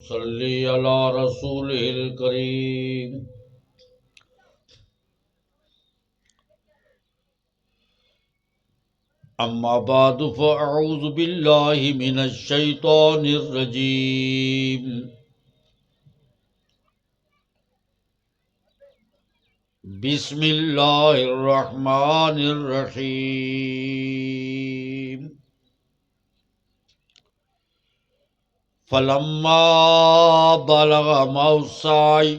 صلی علی رسولہ الکریم اما بعد فاعوذ باللہ من الشیطان الرجیم بسم اللہ الرحمن الرحیم فلما بلغ معه السعي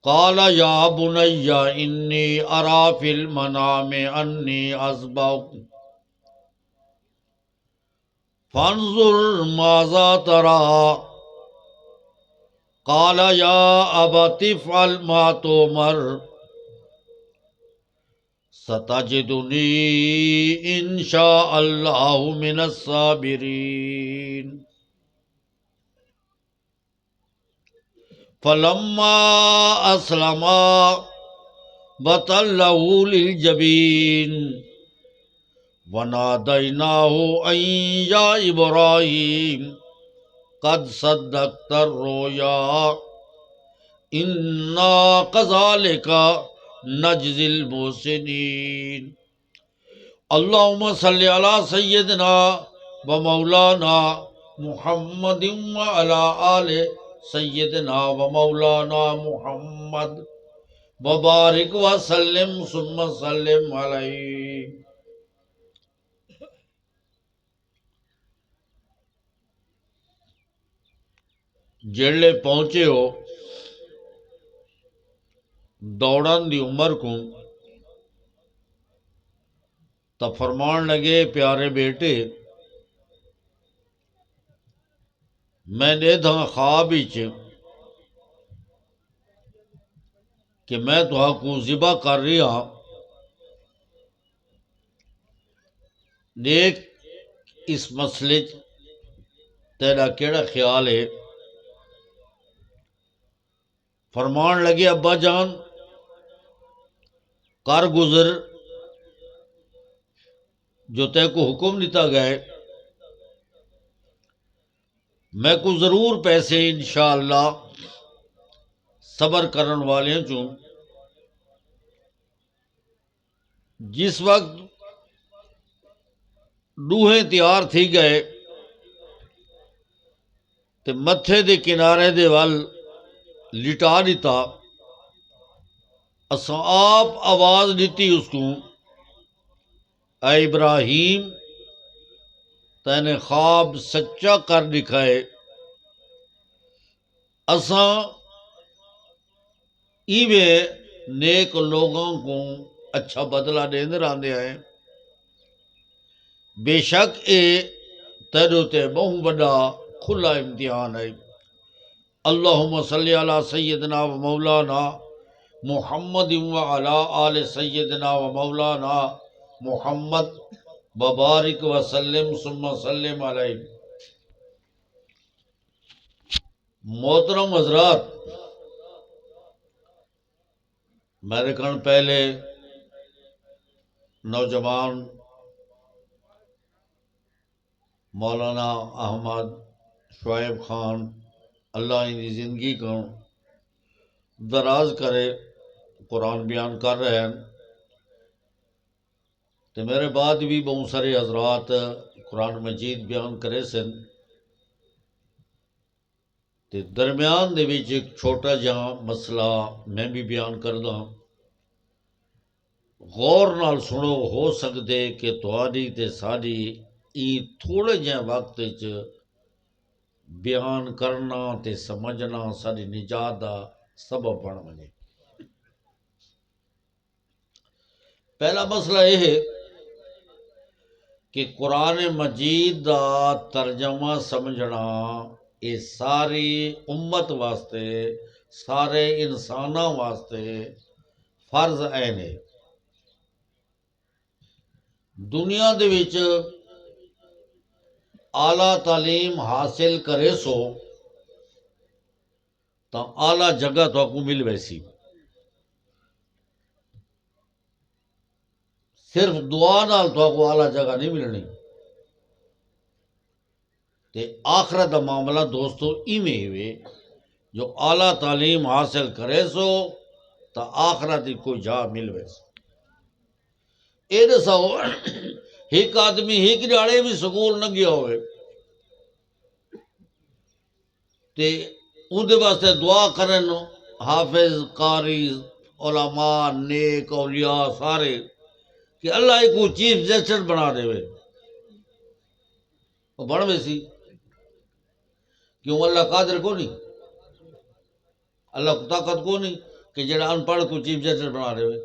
قال يا بني إني أرى في المنام أني أذبحك فانظر ماذا ترى قال يا أبت افعل ما تؤمر ستجدني إن شاء الله من الصابرين فلما أسلما وتله للجبين وناديناه أن يا إبراهيم قد صدقت الرؤيا إنا كذلك نجزي المحسنين اللهم صل على سيدنا ومولانا محمد وعلى آل سيدنا ومولانا محمد وبارك وسلم ثم سلم عليه. جڑے پہنچے ہو دوڑن دی عمر کو تو فرمان لگے پیارے بیٹے میں نے تھا خواب کہ میں تو کو ذبح کر رہا دیکھ اس مسئلے تیرا کیڑا خیال ہے. فرمان لگے ابا جان کر گزر جو تے کو حکم دیتا گئے میں کو ضرور پیسے انشاءاللہ صبر کرن والے چوں. جس وقت ڈوہے تیار تھی گئے تے متھے دے کنارے دے وال لٹا دیتا اساں آپ آواز دیتی اس کو اے ابراہیم تینے خواب سچا کر دکھائے اساں ایوے نیک لوگوں کو اچھا بدلہ دیندے رہندے ہیں. بے شک اے تیرے تے بہت بڑا کھلا امتحان ہے. اللہم صلی علی سیدنا و مولانا محمد وعلی آل سیدنا و مولانا محمد وبارک وسلم ثم سلم علیہ. محترم حضرات میرے کن پہلے نوجوان مولانا احمد شعیب خان اللہ ان کی زندگی کو دراز کرے قرآن بیان کر رہے ہیں تو میرے بعد بھی بہت سارے حضرات قرآن مجید بیان کرے سن تے درمیان دے وچ ایک چھوٹا جہاں مسئلہ میں بھی بیان کر دا. غور نال سنو ہو سکتے کہ تہاڈی تے ساڈی ای تھوڑے جہاں وقت وچ بیان کرنا تے سمجھنا ساری نجات دا سبب بن وجے. پہلا مسئلہ یہ ہے کہ قرآن مجید دا ترجمہ سمجھنا یہ ساری امت واسطے سارے انساناں واسطے فرض عین ہے. دنیا دے وچ اعلیٰ تعلیم حاصل کرے سو تو اعلیٰ جگہ تو کو مل ویسی. صرف دعا نال تو کو اعلیٰ جگہ نہیں ملنی. تے آخرت دا معاملہ دوستو ایویں ہوئے جو اعلیٰ تعلیم حاصل کرے سو تا آخرت دی کوئی جا ملوے سو اے دسو ایک آدمی ایک ڈاڑے بھی سکول نہ گیا ہوئے تے ان دے واسطے دعا کرن حافظ قاری علماء نیک اولیاء سارے کہ اللہ ایک کو چیف جسٹس بنا دے وے وہ بن وے سی کیوں اللہ قادر کو نہیں اللہ کو طاقت کو نہیں کہ جڑا ان پڑھ کو چیف جسٹس بنا دے وے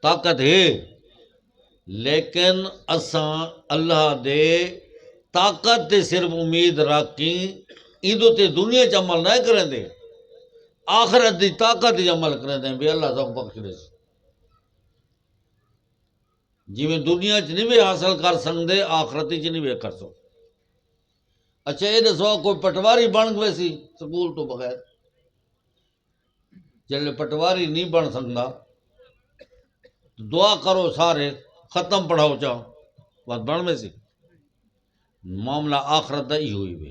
طاقت ہے لیکن اساں اللہ دے طاقت تے صرف امید رکھیں ایدو تے دنیا چ عمل نہ کریں دے آخرت دی طاقت دی عمل کریں دے بھی اللہ سب بخش دے جی میں دنیا چ نہیں بھی حاصل کر سکتے آخرت چ نہیں بھی کر سکتے اچھا یہ دسو کوئی پٹواری بن گئے سی سکول تو بغیر جلے پٹواری نہیں بن سکتا دعا کرو سارے ختم پڑھاؤ چاہو بات بن میں سی معاملہ آخرت دا ہی ہوئی وے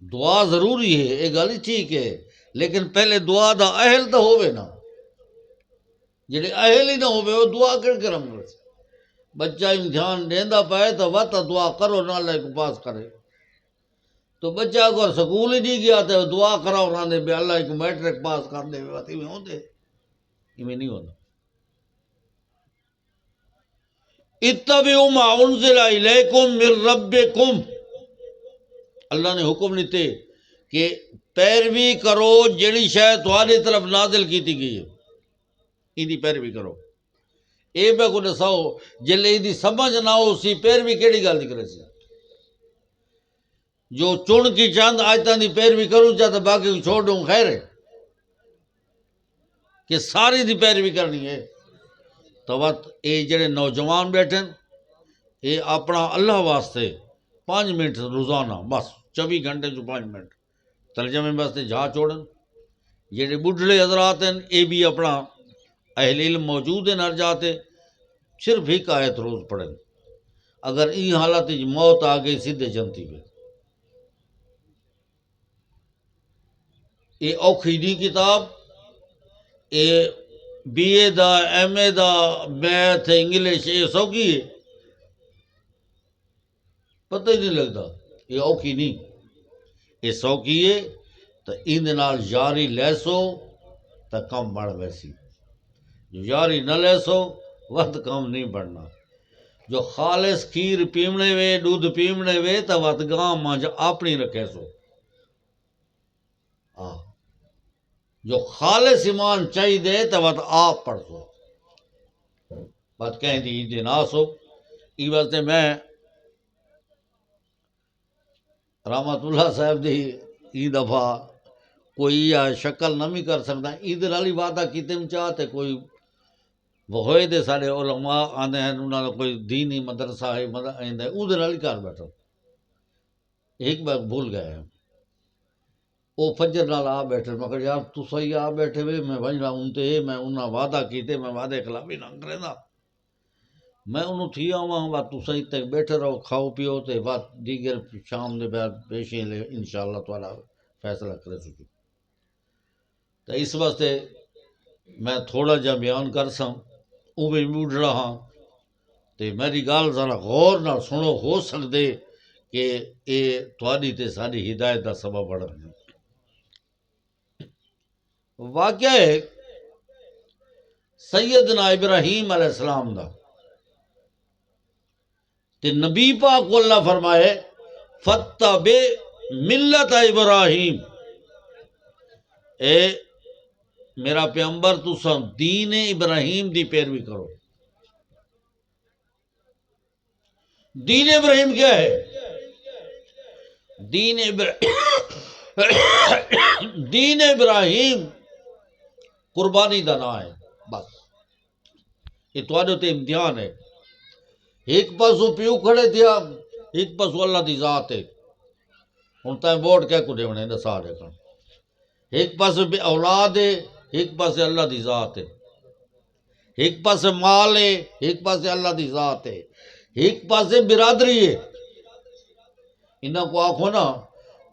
دعا ضروری ہے یہ گل ٹھیک ہے لیکن پہلے دعا دا اہل تو ہوئے نا جڑے اہل ہی نہ ہوئے وہ دعا کر کرم کرے بچہ امتحان دیندا پائے تو وقت دعا کرو نہ اللہ کو پاس کرے تو بچہ اگر سکول ہی نہیں گیا تو دعا کراؤ نہ دے بے اللہ کو میٹرک پاس کر دے بات میں ہوتے میں نہیں ہوتا اتبعوا ما انزل الیکم من ربکم اللہ نے حکم دیتے کہ پیروی کرو جڑی شے تہاڈی طرف نازل کیتی گئی ہے ایدی پیروی کرو اے میں کو دساؤ جلے ایدی سمجھ نہ ہو سی پیروی کیڑی گل دی کرے سی جو چن کی چند آیتاں دی پیروی کروں چاہتا باقی کو چھوڑ دوں خیر ہے کہ ساری دی پیروی کرنی ہے تو وقت اے جڑے نوجوان بیٹھن اے اپنا اللہ واسطے 5 منٹ روزانہ بس 24 گھنٹے جو 5 منٹ ترجمے واسطے جا چھوڑن جڑے بڈھڑے حضرات ہیں اے بھی اپنا اہل علم موجود ہیں ہر جاتے صرف ایک آیت روز پڑھیں اگر این حالت موت آ گئی سیدھے جنتی پہ اے اوکھی دی کتاب اے بی اے دا ایم اے دا میتھ انگلش یہ سوکھی ہے پتہ ہی نہیں لگتا یہ اوکھی نہیں یہ سوکھی ہے تو ان نال یاری لیسو تو کم بڑھ ویسی جو یاری نہ لیسو وقت کم نہیں بڑھنا جو خالص کھیر پیمنے وے دودھ پیمنے وے تو وقت گاں مانج اپنی رکھے سو جو خالص ایمان چاہی دے تو وقت آپ پڑھ سو بات کہیں دی عید ناس ہو ای واسطے میں رحمت اللہ صاحب دی ای دفعہ کوئی شکل نہ بھی کر سکتا عید والی وعدہ کیتے میں چاہتے کوئی ہوئے دے سارے علماء آنے ہیں انہوں نے کوئی دینی مدرسہ ہے اودے نال ہی کر بیٹھو ایک بار بھول گئے ہیں وہ فجر نال آ بیٹھے میں کہا یار تو صحیح آ بیٹھے ہوئے میں بھائی ان تے میں انہاں وعدہ کیتے میں وعدے خلافی نہ کرے دا میں انہوں تھی آواں بات تو صحیح تک بیٹھے رہو کھاؤ پیو تے بات دیگر شام دے بعد پیشیں لے انشاءاللہ تعالی فیصلہ کرے سکوں تو اس واسطے میں تھوڑا جا بیان کر ساں او بھی بوڑھ رہا تے میری گال ذرا غور نہ سنو ہو سکدے کہ اے تھوڑی تے ساری ہدایت دا سبب بڑھن واقعہ ہے سیدنا ابراہیم علیہ السلام دا تے نبی پاک کو اللہ فرمائے فتبع ملت ابراہیم اے میرا پیغمبر تساں دین ابراہیم دی پیروی کرو دین ابراہیم کیا ہے دین ابراہیم قربانی دا نام ہے بس یہ تواڈے تے امتحان ہے ایک پاسو پیو کھڑے تھیا ایک پاسو اللہ دی ذات ہے ہن تائیں ووٹ کہہ کو دیونے دسا دیکھن ایک پاسے بے اولاد ہے ایک پاسے اللہ دی ذات ہے ایک پاسے مال ہے ایک پاسے اللہ دی ذات ہے ایک پاسے برادری ہے، انہاں کو آکھو نا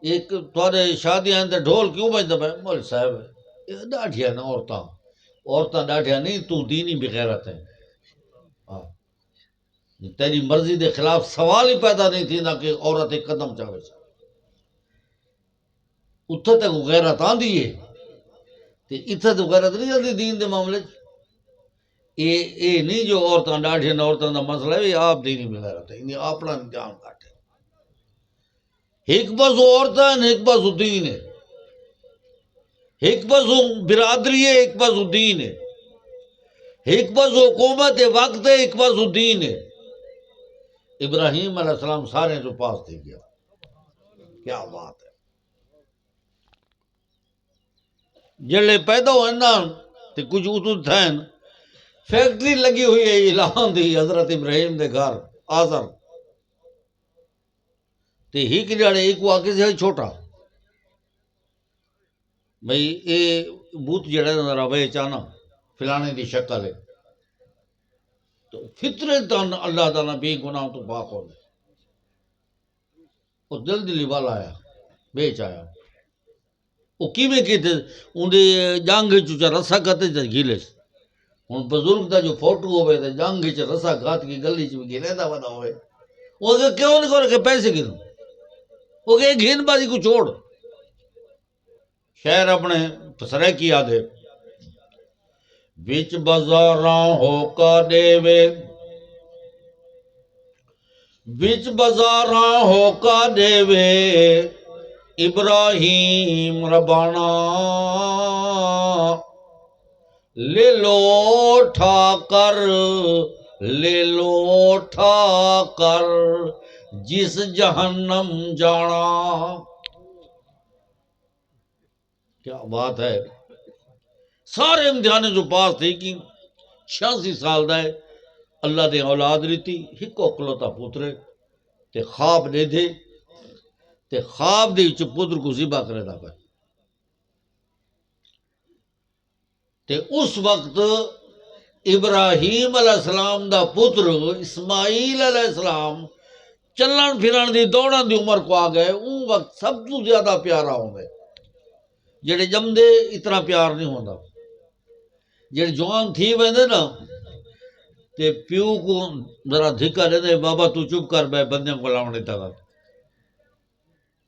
ایک تھوڑے شادیاں تے ڈھول کیوں بجدا پیا؟ مول صاحب یہ ڈاڈھیاں نا عورتاں ڈاڈھیاں نہیں، تو دینی بغیرت ہے، ہاں تیری مرضی دے خلاف سوال ہی پیدا نہیں تھی نہ کہ عورت ایک قدم چاہے، اتھے تک غیرت آندی ہے تے اتھے تو غیرت نہیں آندی دین دے معاملے چ۔ اے نہیں جو عورتاں ڈاڈھیاں عورتاں دا مسئلہ ہے، یہ آپ دینی بغیرت ہے، انہیں اپنا امتحان کاٹے۔ ایک بس عورتاں ایک بس دین ہے، ایک بس برادری ہے، ایک بس دین ہے، ایک بس حکومت وقت ہے، ایک بس دین ہے۔ ابراہیم علیہ السلام سارے جو پاس تھی گیا، کیا بات ہے۔ جڑے پیدا ہوئے نا تے کچھ اتو تھین، فیکٹری لگی ہوئی ہے اعلان دی حضرت ابراہیم دے گھر آزر تے ہی کڑاڑے ایک واقعے سے چھوٹا بھئی اے بوت جڑا ذرا وے چانا فلانے دی شکل ہے تو فطرتاً اللہ تعالیٰ بے گناہ تو پاک ہو گئے، وہ دل والا آیا بیچ آیا وہ کیویں کیتے اندے جنگ چا رسا کتے تے گھیلے ہوں بزرگ دا جو فوٹو ہوئے تے جنگ چ رسا گھات کی گلی چ گھیلے دا ودا ہوئے وہ کہ کیوں نہیں کرے کہ پیسے گھن وہ کہ گھن بازی کو چھوڑ شہر اپنے پسرے کی آدھے وچ بازاراں ہو کا دیوے وچ بازاراں ہو کا دیوے ابراہیم ربانا لے لو اٹھا کر جس جہنم جانا۔ کیا بات ہے، سارے امتحان جو پاس تھی کہ 86 سال دا ہے، اللہ دے اولاد لیتی ہکو کلوتا پترے تے خواب دے دے تے خواب دے وچ پتر کو ذبح کرے دا پہ تے اس وقت ابراہیم علیہ السلام دا پتر اسماعیل علیہ السلام چلن پھرن دی دوڑن دی عمر کو آ گئے، اون وقت سب تو زیادہ پیارا ہوں گے، جڑے جمدے اتنا پیار نہیں ہوندا، جڑے جوان تھی ویندے نا تے پیو کو ذرا دھکا دے دے بابا تو چپ کر بے بندیاں کو لاؤنے تا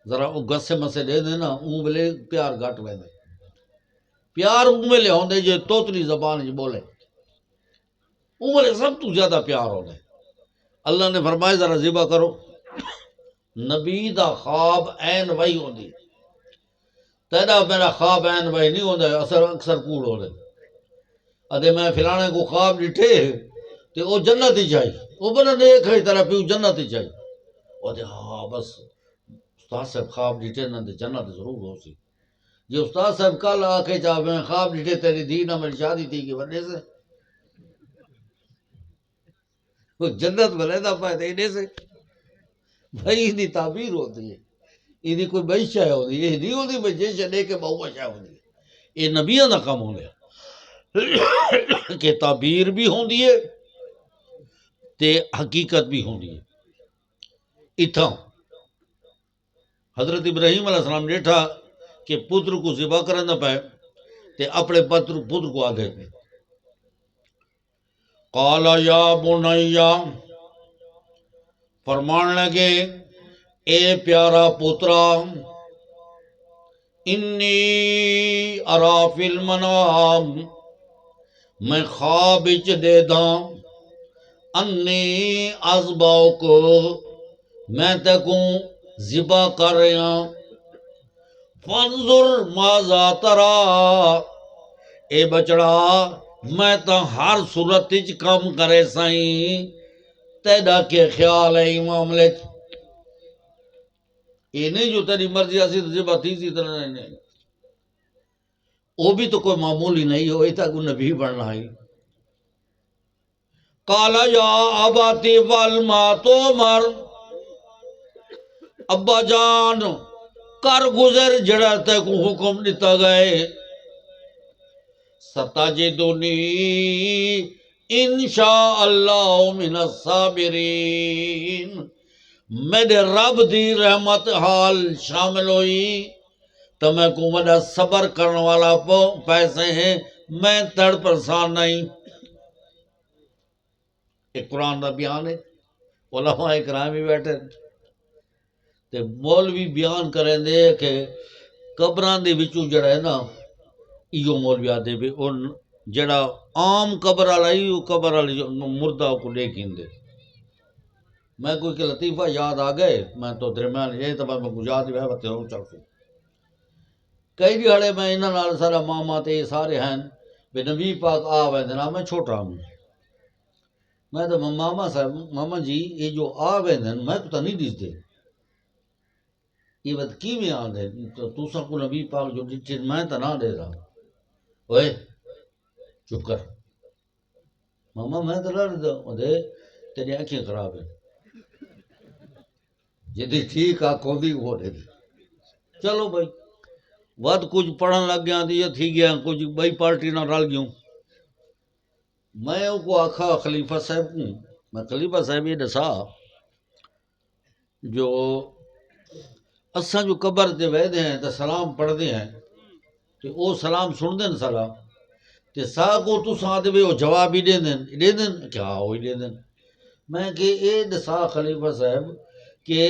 ذرا وہ گسے مسے دے دے نا اون ویلے پیار گھٹ ویندے، پیار اون ویلے ہوندے جے توتلی زبان وچ بولے، اون ویلے سب تو زیادہ پیار ہوندے۔ اللہ نے فرمایا ذرا ذبح کرو، نبی دا خواب عین وہی ہوندی، تیرا میرا خواب عین وہی نہیں ہوندا، اکثر کوڑ ہوندے۔ ادے میں فلانے کو خواب ڈٹھے تے او جنت ہی چاہی، او بنا دیکھ ہے تیرا پیو جنت ہی چاہی، او دے ہاں بس استاد صاحب خواب ڈٹھے نہ تے جنت ضرور ہو سی، جی استاد صاحب کل آ کے جا میں خواب ڈٹھے تیری دھی نہ میری شادی تھی کہ وڈے سے وہ جنت بلیدا پائے تے ایڈے سے بھائی دی تعبیر ہوتی ہے، یہ کوئی بئی شے ہوتی ہے، یہ نہیں ہوتی بھائی جے شے دے کے بہوا شے ہوتی ہے، یہ نبیاں دا کام ہو گیا کہ تعبیر بھی ہوندی ہے تے حقیقت بھی ہوندی ہے۔ اتھاں حضرت ابراہیم علیہ السلام ڈیٹھا کہ پتر کو ذبح کرنا پائے تے اپنے پتر کو آگے قال یا بنیا فرمان لگے اے پیارا پترا انی ارا فی المنام میں خواب وچ دے داں انی اذبحک میں تے کو ذبح کر رہا فانظر ماذا ترا اے بچڑا میں تا ہر صورت وچ کام کرے سائیں تیرا کے خیال ہے معاملے یہ نہیں جو تیری مرضی اسی ذبح تھی سی طرح نہیں، وہ بھی تو کوئی معمولی نہیں ہو ایتھا کو نبی بننا ہے۔ کالا یا اباتی والما تومر ابا جان کر گزر جڑا تے کو حکم دیتا گئے ستاجدونی انشاء اللہ من الصابرین، میرے رب دی رحمت حال شامل ہوئی تو میں کو وڈا صبر کرنے والا پیسے ہیں، میں تڑ پرسان نہیں۔ ایک قرآن دا بیان ہے، علماء کرام بھی بیٹھے تے مولوی بیان کریں دے کہ قبران دے وچوں جڑا ہے نا، ایو مولوی آدھے بھی ان جڑا عام قبر والا ہی قبر والی مردہ کو دیکھیں دے۔ میں کوئی کہ لطیفہ یاد آ گئے، میں تو درمیان یہ تو میں کو یاد ہی ہے بتے ہوں چل سوں کئی دیہڑے میں انہاں نال سارا ماما تے سارے ہیں بے نبی پاک آ ویندے نا، میں چھوٹا ہوں، میں تو ماما صاحب ماما جی یہ جو آ ویندے میں تو نہیں دسدے، یہ بات کی میں آندے تو تساں کو نبی پاک جو ڈٹھے میں تو نہ دے رہا، اوئے چپ کر ماما میں تو نہ دے دے تیری آنکھیں خراب ہیں، جدی ٹھیک آ کوندی وہ دے دی۔ چلو بھائی ود کچھ پڑھن لگ گیا تو یہ تھی گیا کچھ بئی پارٹی نہ رل گیوں، میں ان کو آکھا خلیفہ صاحب کو، میں خلیفہ صاحب یہ دسا جو اساں جو قبر تے ویدے ہیں تو سلام پڑھ دے ہیں تو او سلام سن دیں سلام تے سا کو تو سا دے وہ جواب ہی دے دیں کیا ہوئی دے دیں۔ میں کہ اے دسا خلیفہ صاحب کہ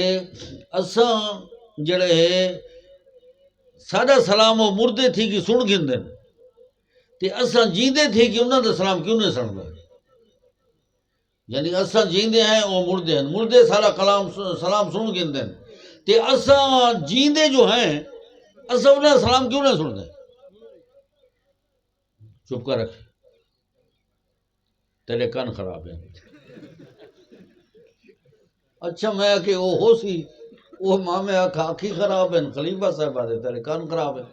اساں جڑے ہے ساڈا سلام وہ مردے تھی کہ سن گندے تے اساں جیندے تھی کہ انہاں دا سلام کیوں نہیں سندا، یعنی اساں جیندے ہیں وہ مردے ہیں، مردے سارا کلام سلام سن گندے تے اساں جیندے جو ہیں اساں انہاں دا سلام کیوں نہیں سنتے۔ چپ کر رکھ تیرے کان خراب ہیں۔ اچھا میں کہ وہ ہو سی وہ مامے آکھا آنکھی خراب ہیں، خلیفہ صاحب آدھے تیرے کان خراب ہیں۔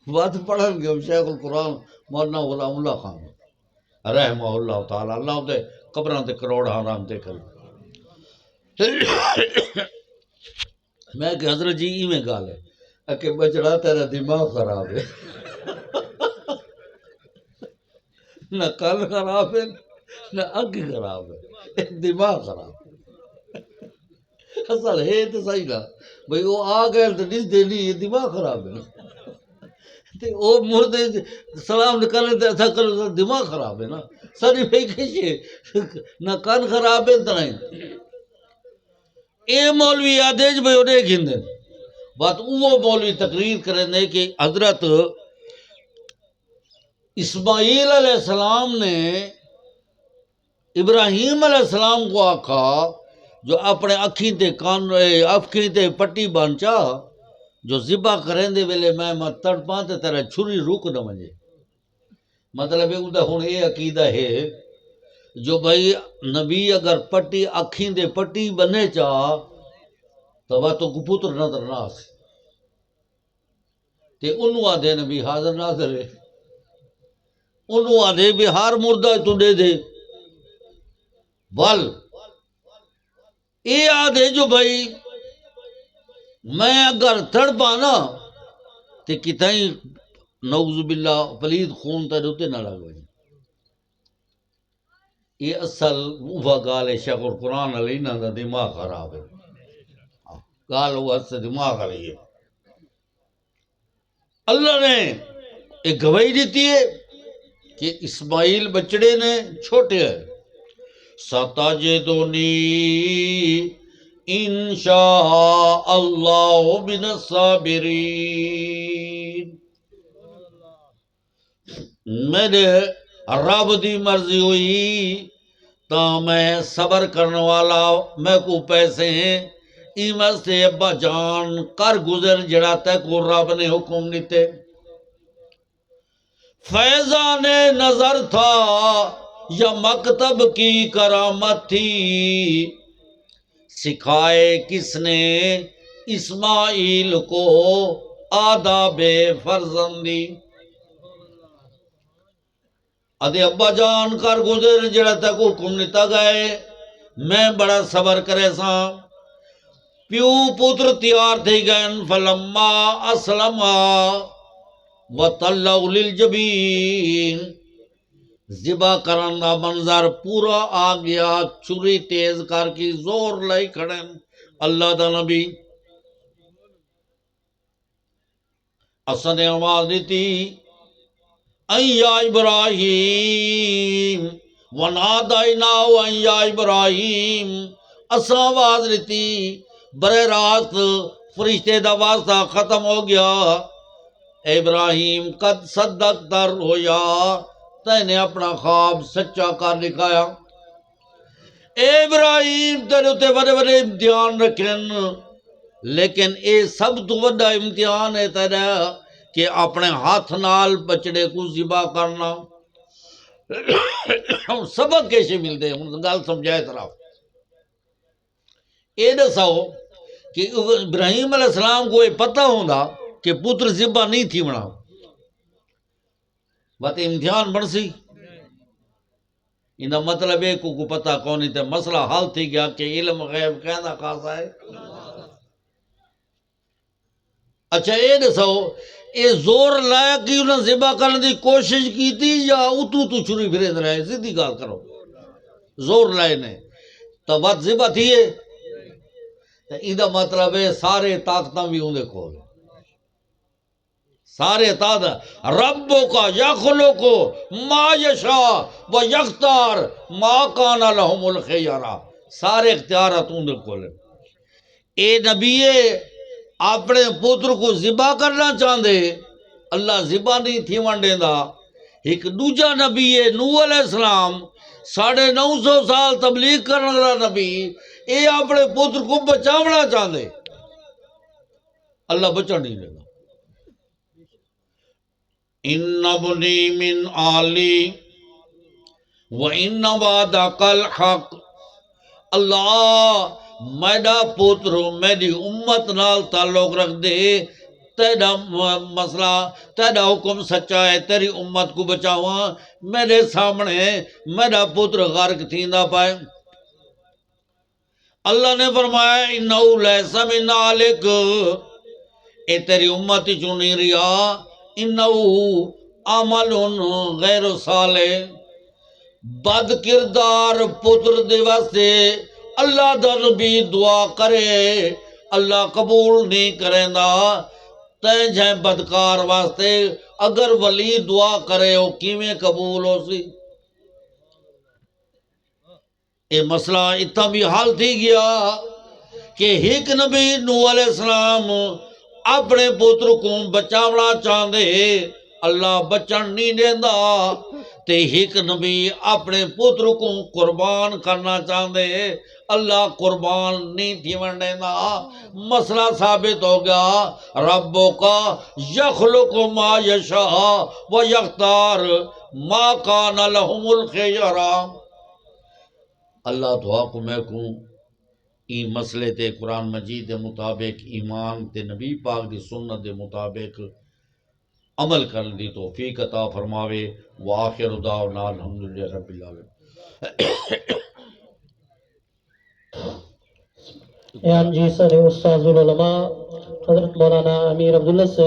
بات پڑھن گے شیخ القرآن مولانا غلام اللہ خان رحمہ اللہ تعالی، اللہ دے قبراں تے کروڑ حرام تے کر۔ میں کہ حضرت جی ایویں گل ہے کہ بچڑا تیرا دماغ خراب ہے، نہ کان خراب ہے نہ اگ خراب ہے، دماغ خراب ہے۔ اصل ہے تو صحیح نا بھئی وہ آ گئے تو دس دے نہیں، دماغ خراب ہے نا تے او مردے سلام نکلے تے ایسا کرو دماغ خراب ہے نا، ساری بھائی کہیے نہ کان خراب ہے تو نہیں۔ اے مولوی آدیج بھئی انہیں گھندے بات وہ مولوی تقریر کریں دے کہ حضرت اسماعیل علیہ السلام نے ابراہیم علیہ السلام کو آکھا جو اپنے اکھیں تے کان اکھیں تے پٹی بانچا جو ذبح کریں دے ویلے میں مت تڑپاں تے تیرا چھری رک نہ ونجے، مطلب ہے اوندا ہن اے عقیدہ ہے جو بھائی نبی اگر پٹی اکھیں دے پٹی بنے چا تو وہ تو پتر نظر نہ آسے تے انہوں آدھے نبی حاضر ناظر ہے، انہوں آدھے بھی ہر مردہ تو دے دے بل اے آدھے جو بھائی میں اگر تڑپا نا تے کتائیں نعوذ باللہ پلید خون تا دوتے نہ لگ وجے۔ یہ اصل وہ گال ہے شیخ القرآن علیہ نا دا دماغ خراب ہے، گال وہ اصل دماغ علیہ ہے۔ اللہ نے ایک گواہی دیتی ہے کہ اسماعیل بچڑے نے چھوٹے ہیں، ستجدنی انشاء اللہ من الصابرین، میرے رب دی مرضی ہوئی تا میں صبر کرنے والا میں کو پیسے ہیں ایمہ سے ابا جان کر گزر جڑا تے کو رب نے حکم دیتے۔ فیضان نظر تھا یا مکتب کی کرامت تھی، سکھائے کس نے اسماعیل کو آداب فرزندی، ادھے ابا جان کر گزر جڑا تک حکم نیتا گئے میں بڑا صبر کرے سا، پیو پتر تیار تھی گئن فلما اسلما وطلعوا للجبین، ذبح کرن دا منظر پورا آ گیا، چھری تیز کر کے زور لائی کھڑے اللہ دا نبی اسد نے آواز دیتی اَن یا ابراہیم ونادیناہ اَن یا ابراہیم، اساں آواز دیتی برے راست فرشتے دا واسطہ ختم ہو گیا، اے ابراہیم قد صدق در ہویا، تینے اپنا خواب سچا کر دکھایا، اے ابراہیم تیرے تے بڑے بڑے امتحان رکھن، لیکن اے سب تو بڑا امتحان ہے تیرا کہ اپنے ہاتھ نال بچڑے کو ذبح کرنا۔ سبق کیسے ملتے ہیں گل سمجھائے طرف اے دساؤ کہ ابراہیم علیہ السلام کو یہ پتہ ہوندا کہ پتر ذبح نہیں تھی بنا بات امتحان بن سی، انہا مطلب ہے کو پتہ کونی تے مسئلہ حل تھی گیا کہ علم غیب کہنا خاصا ہے۔ اچھا اے دساؤ اے زور لایا کہ انہاں ذبح کرنے دی کوشش کی تھی یا اتو تو چھری پھرے رہے، سیدھی گال کرو، زور لائے نے تو بات ذبح تھی ہے، ایدہ مطلب ہے سارے طاقتاں بھی ہوں دیکھو، سارے طاقت ربو کا یخلقو ما یشاء و یختار ما کان لہم الخیارہ، سارے اختیارات ہوں دیکھو لے۔ اے نبی اپنے پتر کو ذبح کرنا چاہندے، اللہ ذبح نہیں تھی ونڈے دا۔ ایک دوجہ نبی ہے نوح علیہ السلام، 950 سال تبلیغ کرنے والا نبی، اے اپنے پتر کو بچاونا چاہندے، اللہ بچا نہیں لے گا۔ ان ابنی من آلی و ان وعدک الحق، اللہ میڈا پتر میری امت نال تعلق رکھ دے، تیرا مسئلہ تیرا حکم سچا ہے، تیری امت کو بچاواں، میرے سامنے میرا پتر غرق تھیندا پائے۔ اللہ نے فرمایا انہو لیس من آلک، اے تیری امت چوں نہیں ریا، انہو عمل غیر صالح، بد کردار پتر دے واسطے اللہ دا نبی دعا کرے اللہ قبول نہیں کریں دا، تین جائیں بدکار واسطے اگر ولی دعا کرے وہ کیویں قبول ہو سی۔ اے مسئلہ اتنا بھی حل تھی گیا کہ ایک نبی نوح علیہ السلام اپنے پتر کو بچاونا چاہندے، اللہ بچن نہیں دیندا، تے ایک نبی اپنے پتر کو قربان کرنا چاہندے، اللہ قربان نہیں تھی ونڈیندا، مسئلہ ثابت ہو گیا ربو کا یخلق ما یشاء و یختار ما کان لہم الخیارہ۔ اللہ دعا کو میں کہوں این مسئلے تے قرآن مجید دے مطابق ایمان تے نبی پاک دی سنت دے مطابق عمل کرنے دی توفیق عطا فرماوے، وآخر دعوانا الحمدللہ رب العالمین۔ جی سر استاذ العلماء حضرت مولانا امیر عبداللہ سے